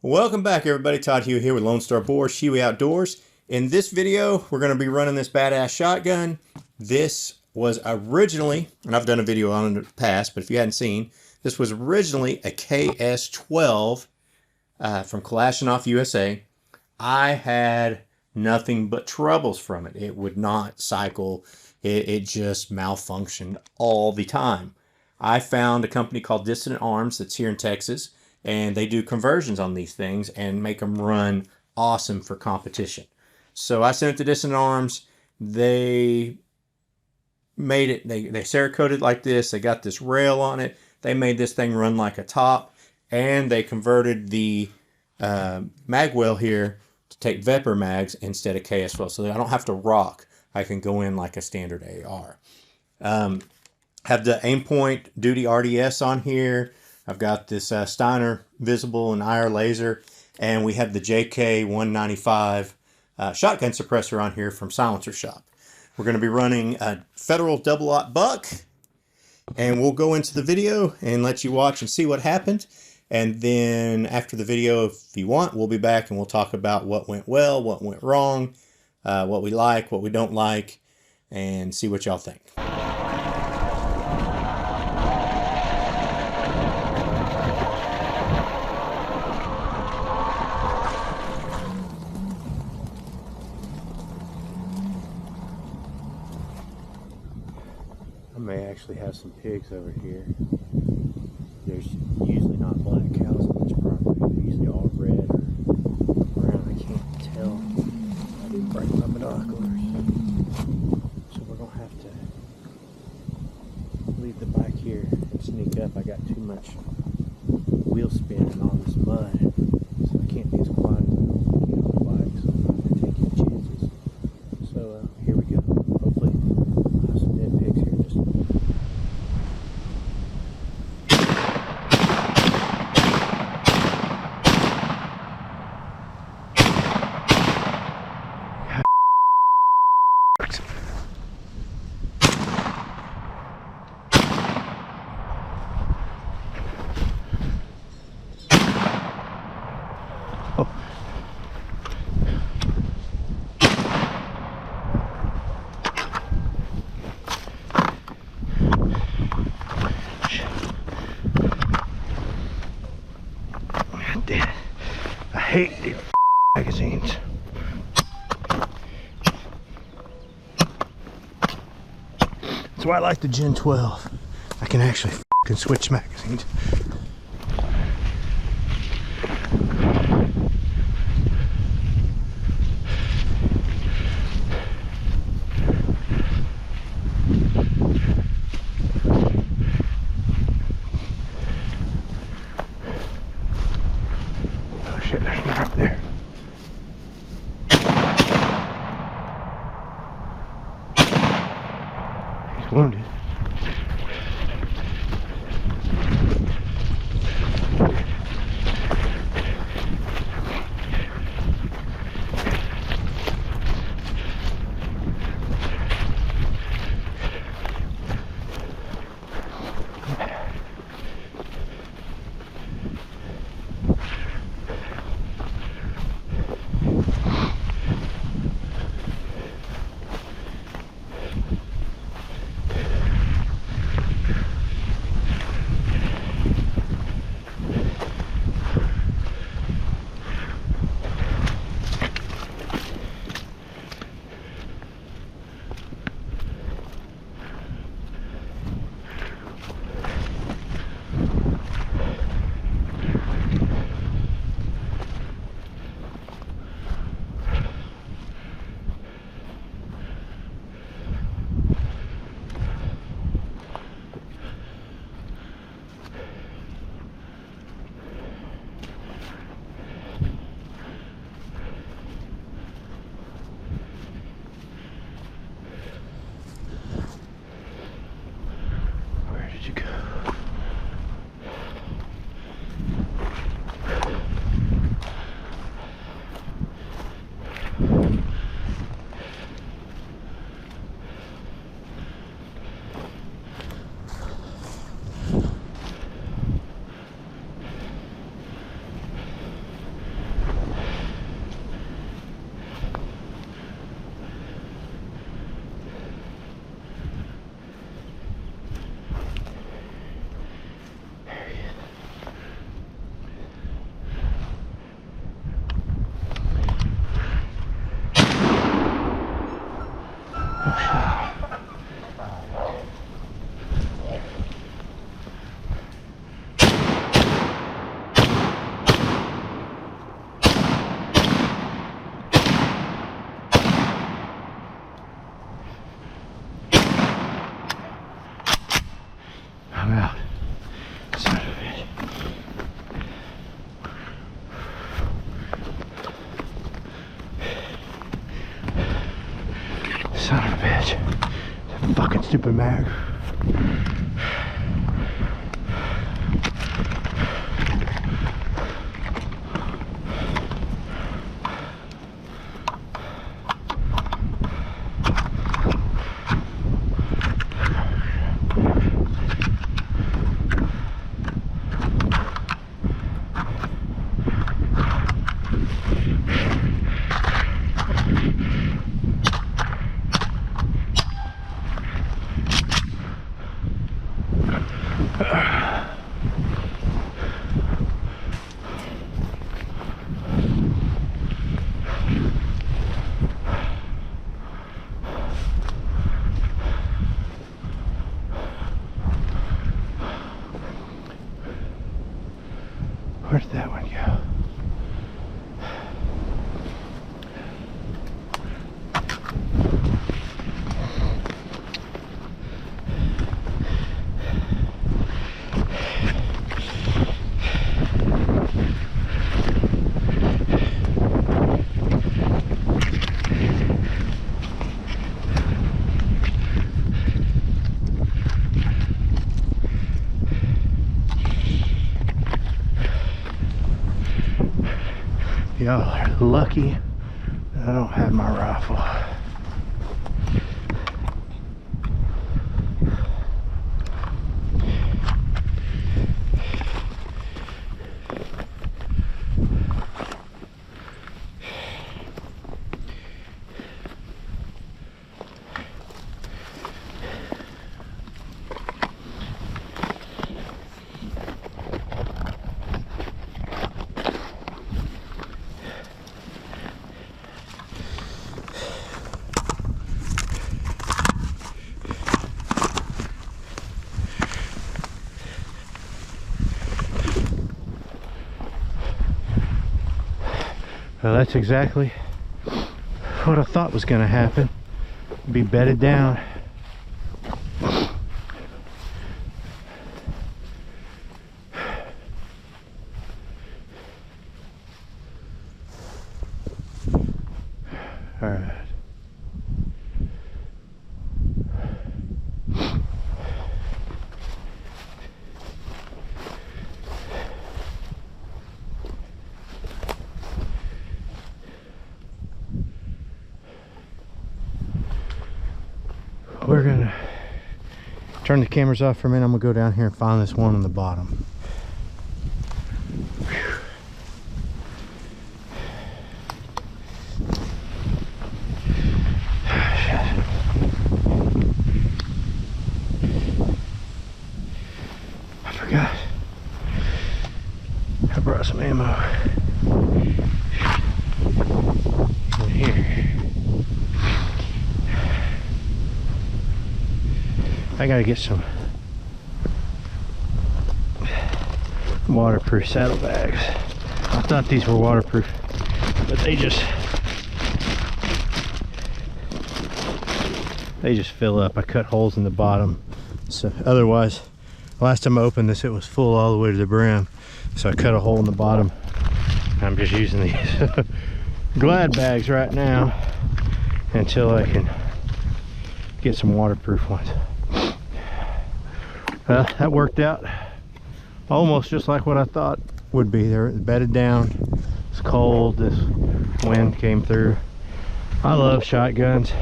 Welcome back, everybody. Todd Hugh here with Lone Star Boar, Shiwi Outdoors. In this video, we're going to be running this badass shotgun. This was originally, and I've done a video on it in the past, but if you hadn't seen, this was originally a KS-12 from Kalashnikov USA. I had nothing but troubles from it. It would not cycle. It just malfunctioned all the time. I found a company called Dissident Arms that's here in Texas, and they do conversions on these things and make them run awesome for competition. So I sent it to Dissident Arms. They made it, they Cerakoted like this. They got this rail on it. They made this thing run like a top, and they converted the mag well here to take Vepr mags instead of KS-12, so that I don't have to rock. I can go in like a standard AR. Have the Aimpoint Duty RDS on here. I've got this Steiner visible and IR laser, and we have the JK195 shotgun suppressor on here from Silencer Shop. We're going to be running a Federal double-aught buck, and we'll go into the video and let you watch and see what happened. And then after the video, if you want, we'll be back and we'll talk about what went well, what went wrong, what we like, what we don't like, and see what y'all think. I may actually have some pigs over here. There's usually not black cows on this property. They're usually all red or brown. I can't tell. I didn't break my binoculars. So we're going to have to leave the bike here and sneak up. I got too much wheel spin and all this mud. So I can't be as quiet as I normally get on the bike. So I'm not going to take any chances. So here we go. Hopefully I'll have some dead pigs here in just a minute. I hate these magazines. That's why I like the Gen 12. I can actually switch magazines. There's one up there. He's wounded. Son of a bitch. That fucking stupid mag. Where did that one go? Y'all are lucky that I don't have my rifle. Well, that's exactly what I thought was going to happen. Be bedded down. All right. We're gonna turn the cameras off for a minute. I'm gonna go down here and find this one on the bottom. I forgot. I brought some ammo in here. I gotta get some waterproof saddlebags. I thought these were waterproof, but they just fill up. I cut holes in the bottom, so otherwise, last time I opened this, it was full all the way to the brim. So I cut a hole in the bottom. I'm just using these Glad bags right now until I can get some waterproof ones. That worked out almost just like what I thought would be. They're bedded down. It's cold. This wind came through. I love shotguns,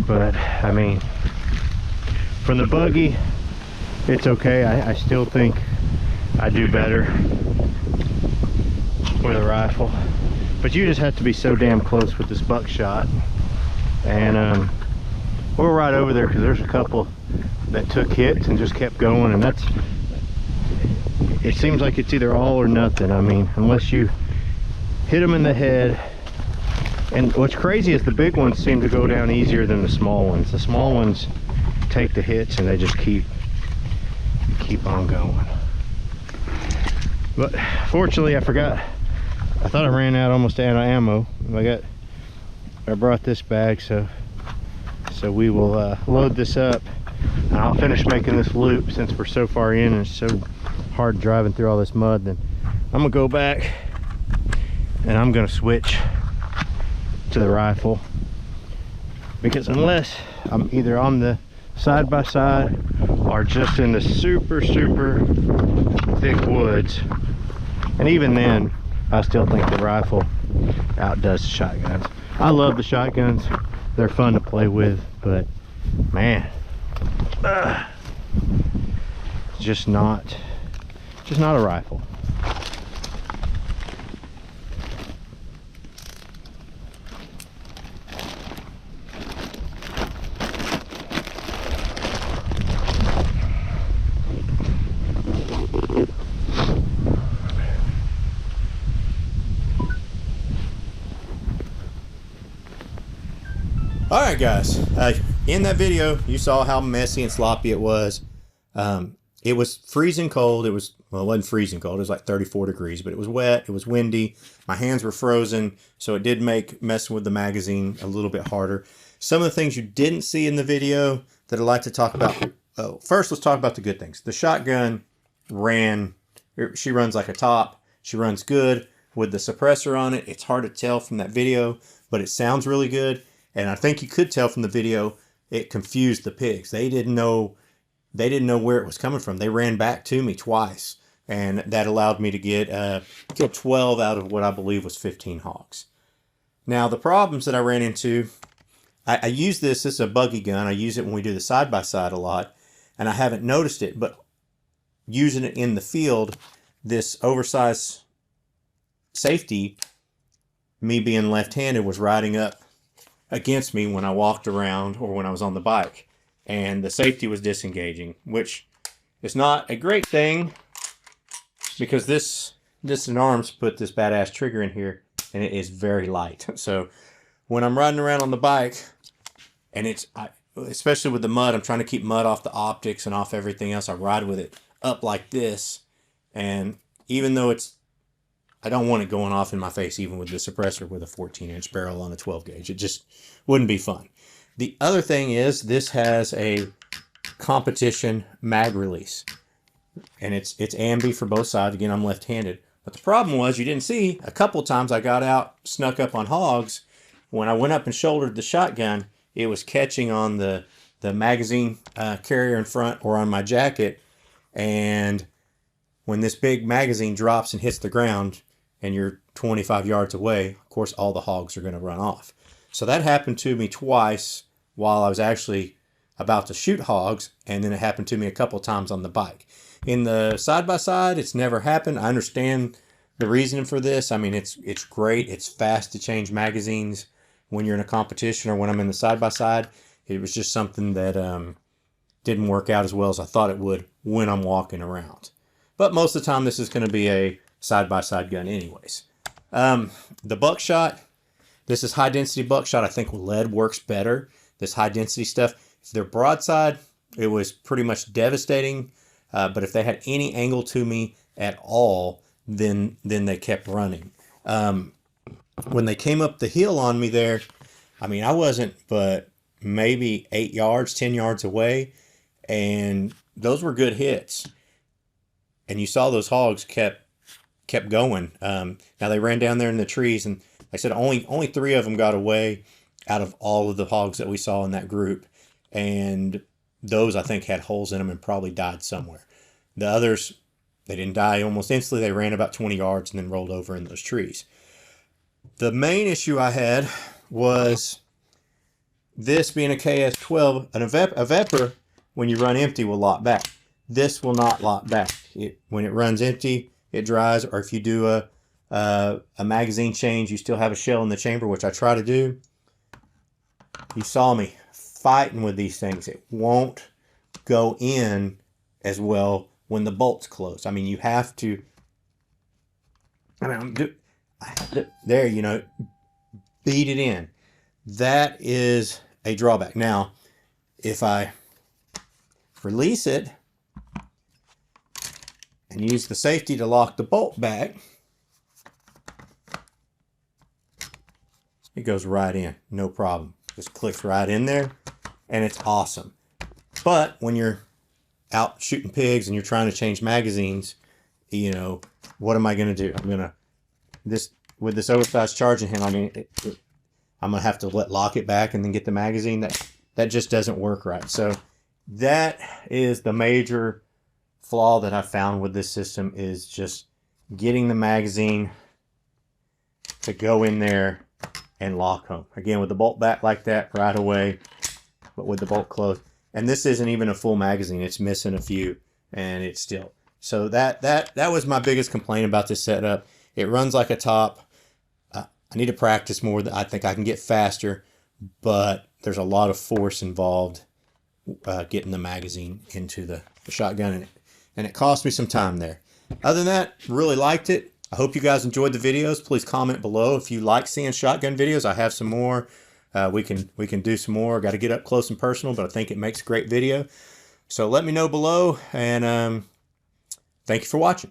but I mean, from the buggy, it's okay. I still think I do better with a rifle, but you just have to be so damn close with this buckshot. And we're right over there because there's a couple that took hits and just kept going, and it seems like it's either all or nothing. I mean, unless you hit them in the head. And what's crazy is the big ones seem to go down easier than the small ones. The small ones take the hits and they just keep on going. But fortunately, I forgot. I thought I ran out almost out of ammo. I brought this bag, so we will load this up. And I'll finish making this loop since we're so far in and it's so hard driving through all this mud. Then I'm gonna go back and I'm gonna switch to the rifle because unless I'm either on the side by side or just in the super thick woods, and even then I still think the rifle outdoes the shotguns. I love the shotguns, they're fun to play with, but man, it's just not a rifle. All right, guys. In that video, you saw how messy and sloppy it was. It was freezing cold. It wasn't freezing cold. It was like 34 degrees, but it was wet. It was windy. My hands were frozen, so it did make messing with the magazine a little bit harder. Some of the things you didn't see in the video that I'd like to talk about. Oh, first, let's talk about the good things. The shotgun she runs like a top. She runs good with the suppressor on it. It's hard to tell from that video, but it sounds really good. And I think you could tell from the video, it confused the pigs. They didn't know where it was coming from. They ran back to me twice, and that allowed me to kill 12 out of what I believe was 15 hogs. Now, the problems that I ran into, I use this is a buggy gun. I use it when we do the side-by-side a lot, and I haven't noticed it, but using it in the field, this oversized safety, me being left-handed, was riding up against me when I walked around or when I was on the bike, and the safety was disengaging, which is not a great thing because this arms put this badass trigger in here, and it is very light. So when I'm riding around on the bike, and especially with the mud, I'm trying to keep mud off the optics and off everything else. I ride with it up like this, and even though I don't want it going off in my face, even with the suppressor with a 14-inch barrel on a 12 gauge. It just wouldn't be fun. The other thing is this has a competition mag release, and it's ambi for both sides. Again, I'm left-handed. But the problem was, you didn't see, a couple of times I got out, snuck up on hogs. When I went up and shouldered the shotgun, it was catching on the magazine carrier in front or on my jacket. And when this big magazine drops and hits the ground, and you're 25 yards away, of course, all the hogs are going to run off. So that happened to me twice while I was actually about to shoot hogs, and then it happened to me a couple times on the bike. In the side-by-side, it's never happened. I understand the reason for this. I mean, it's great. It's fast to change magazines when you're in a competition or when I'm in the side-by-side. It was just something that didn't work out as well as I thought it would when I'm walking around. But most of the time, this is going to be a side-by-side gun anyways. The buckshot, this is high-density buckshot. I think lead works better. This high-density stuff, if they're broadside, it was pretty much devastating. But if they had any angle to me at all, then they kept running. When they came up the hill on me there, I mean, I wasn't but maybe 8 yards, 10 yards away, and those were good hits. And you saw those hogs kept going. Now they ran down there in the trees, and like I said, only 3 of them got away out of all of the hogs that we saw in that group, and those I think had holes in them and probably died somewhere. The others, they didn't die almost instantly. They ran about 20 yards and then rolled over in those trees. The main issue I had was this being a KS-12, a Vepr, when you run empty, will lock back. This will not lock back. When it runs empty, it dries, or if you do a magazine change, you still have a shell in the chamber, which I try to do. You saw me fighting with these things. It won't go in as well when the bolt's closed. I mean, you have to, there, you know, beat it in. That is a drawback. Now, if I release it and use the safety to lock the bolt back, it goes right in, no problem. Just clicks right in there, and it's awesome. But when you're out shooting pigs and you're trying to change magazines, you know, what am I going to do? I'm going to, with this oversized charging handle, I mean, I'm gonna have to lock it back and then get the magazine. That just doesn't work right. So that is the major flaw that I found with this system, is just getting the magazine to go in there and lock them. Again, with the bolt back like that right away, but with the bolt closed. And this isn't even a full magazine. It's missing a few, and it's still. So that was my biggest complaint about this setup. It runs like a top. I need to practice more. I think I can get faster, but there's a lot of force involved getting the magazine into the shotgun, and it cost me some time there. Other than that, really liked it. I hope you guys enjoyed the videos. Please comment below if you like seeing shotgun videos. I have some more. We can do some more. Got to get up close and personal, but I think it makes a great video. So let me know below, and thank you for watching.